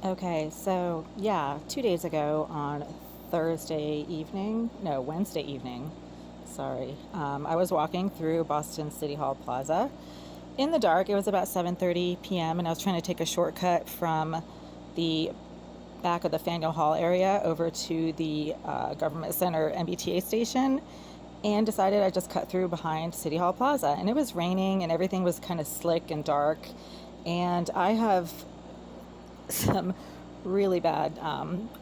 Okay, so yeah, 2 days ago on Wednesday evening, sorry, I was walking through Boston City Hall Plaza in the dark. It was about 7:30 p.m. and I was trying to take a shortcut from the back of the Faneuil Hall area over to the Government Center MBTA station and decided I'd just cut through behind City Hall Plaza. And it was raining and everything was kind of slick and dark. And I have some really bad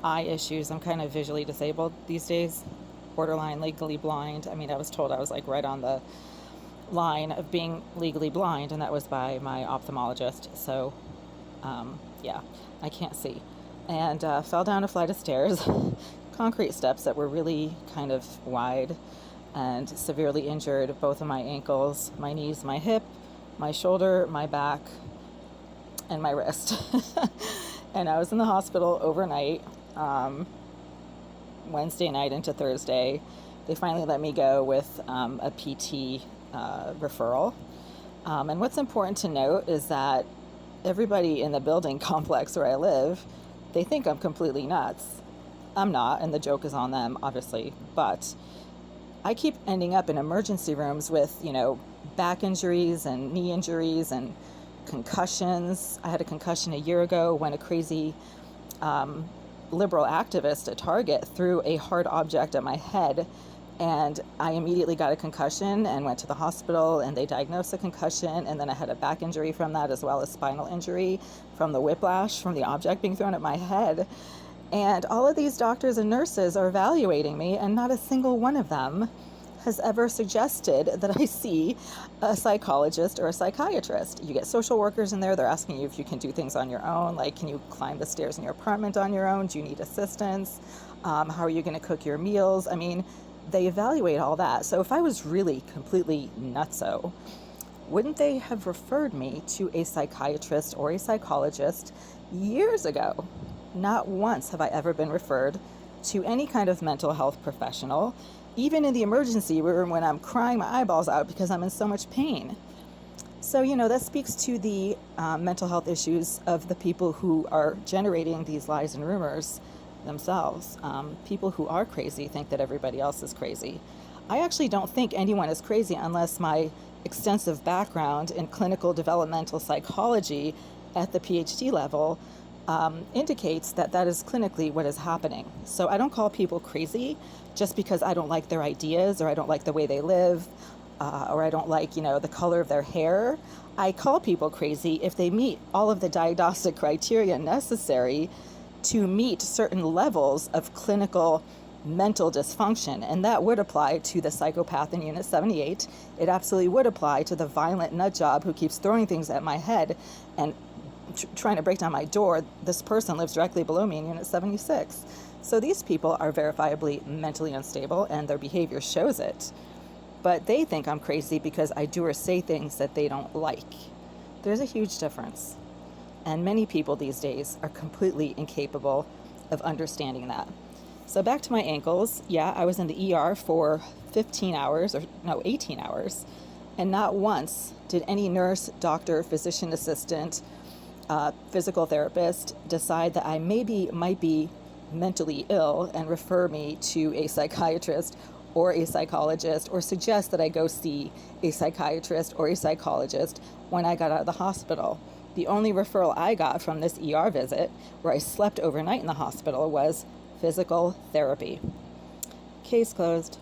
eye issues. I'm kind of visually disabled these days, borderline legally blind. I mean, I was told I was like right on the line of being legally blind, and that was by my ophthalmologist. So, yeah, I can't see. And fell down a flight of stairs, concrete steps that were really kind of wide, and severely injured both of my ankles, my knees, my hip, my shoulder, my back, and my wrist. And I was in the hospital overnight, Wednesday night into Thursday. They finally let me go with a PT referral. And what's important to note is that everybody in the building complex where I live, they think I'm completely nuts. I'm not, and the joke is on them, obviously. But I keep ending up in emergency rooms with, back injuries and knee injuries and concussions. I had a concussion a year ago when a crazy liberal activist at Target threw a hard object at my head, and I immediately got a concussion and went to the hospital, and they diagnosed a concussion, and then I had a back injury from that, as well as spinal injury from the whiplash from the object being thrown at my head. And all of these doctors and nurses are evaluating me, and not a single one of them has ever suggested that I see a psychologist or a psychiatrist. You get social workers in there, they're asking you if you can do things on your own, like can you climb the stairs in your apartment on your own? Do you need assistance? How are you going to cook your meals? I mean, they evaluate all that. So if I was really completely nutso, wouldn't they have referred me to a psychiatrist or a psychologist years ago? Not once have I ever been referred to any kind of mental health professional, even in the emergency room when I'm crying my eyeballs out because I'm in so much pain. So, that speaks to the mental health issues of the people who are generating these lies and rumors themselves. People who are crazy think that everybody else is crazy. I actually don't think anyone is crazy unless my extensive background in clinical developmental psychology at the PhD level indicates that that is clinically what is happening. So I don't call people crazy just because I don't like their ideas, or I don't like the way they live, or I don't like, the color of their hair. I call people crazy if they meet all of the diagnostic criteria necessary to meet certain levels of clinical mental dysfunction. And that would apply to the psychopath in Unit 78. It absolutely would apply to the violent nut job who keeps throwing things at my head and trying to break down my door. This person lives directly below me in Unit 76. So these people are verifiably mentally unstable, and their behavior shows it. But they think I'm crazy because I do or say things that they don't like. There's a huge difference. And many people these days are completely incapable of understanding that. So back to my ankles. Yeah, I was in the ER for 18 hours. And not once did any nurse, doctor, physician assistant, physical therapist decide that I might be mentally ill and refer me to a psychiatrist or a psychologist, or suggest that I go see a psychiatrist or a psychologist when I got out of the hospital. The only referral I got from this ER visit, where I slept overnight in the hospital, was physical therapy. Case closed.